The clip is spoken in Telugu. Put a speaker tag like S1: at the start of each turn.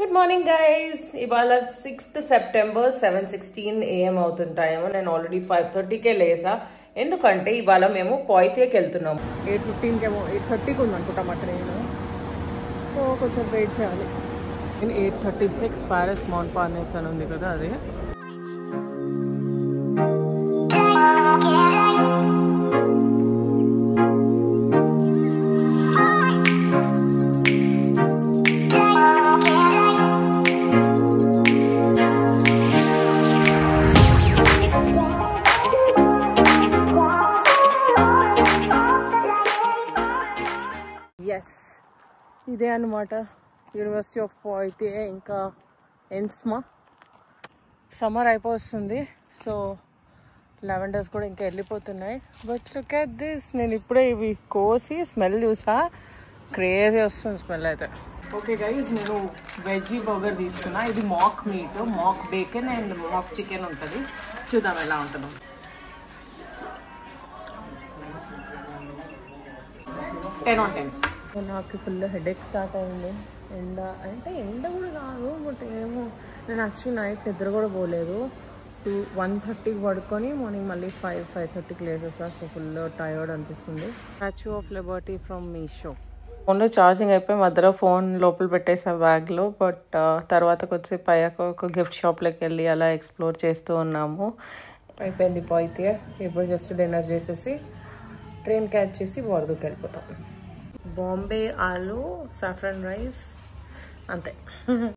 S1: Good morning guys. ఇవాళ 6th September 7:16 AM అవుతుంది టైం. నేను ఆల్రెడీ 5:30కే లేసా. ఎందుకంటే ఇవాళ మేము పోయితేకి వెళ్తున్నాము.
S2: 8:15 ఏమో 8:30కి ఉంది అనుకుంటా మా ట్రైన్. సో కొంచెం వెయిట్ చేయాలి. 8:36 ప్యారిస్ మౌంట్ పార్నేస్ అని ఉంది కదా, అది. ఎస్, ఇదే అన్నమాట యూనివర్సిటీ ఆఫ్ పోయితే. ఇంకా ఎన్స్మా సమ్మర్ అయిపోతుంది. సో లెవెండర్స్ కూడా ఇంకా వెళ్ళిపోతున్నాయి. But look at this. నేను ఇప్పుడే ఇవి కోసి స్మెల్ చూసా. క్రేజీ వస్తుంది స్మెల్ అయితే. ఓకే గైస్, నేను వెజ్జీ బర్గర్ తీసుకున్నా. ఇది mock meat, mock bacon and mock chicken ఉంటుంది. చూద్దాం ఎలా ఉంటుందో. 10 on 10. నాకు ఫుల్ హెడేక్ స్టార్ట్ అయింది. ఎండ అంటే ఎండ కూడా కాదు, బట్ ఏమో నేను యాక్చువల్లీ నైట్ నిద్ర కూడా పోలేదు. 1:30కి పడుకొని మార్నింగ్ మళ్ళీ 5:30కి లేసేసా. సో ఫుల్ టైర్డ్ అనిపిస్తుంది. Statue of Liberty from Meesho. ఫోన్లో ఛార్జింగ్ అయిపోయి మధ్యలో ఫోన్ లోపల పెట్టేసా బ్యాగ్లో. బట్ తర్వాత కొద్దిసేపు అయ్యాక ఒక గిఫ్ట్ షాప్లోకి వెళ్ళి అలా ఎక్స్ప్లోర్ చేస్తూ ఉన్నాము. అయిపోయింది పోయితే. ఇప్పుడు జస్ట్ డిన్నర్ చేసేసి ట్రైన్ క్యాచ్ చేసి బోర్డుకి వెళ్ళిపోతాం. బాంబే ఆలు సాఫ్రాన్ రైస్ అంతే.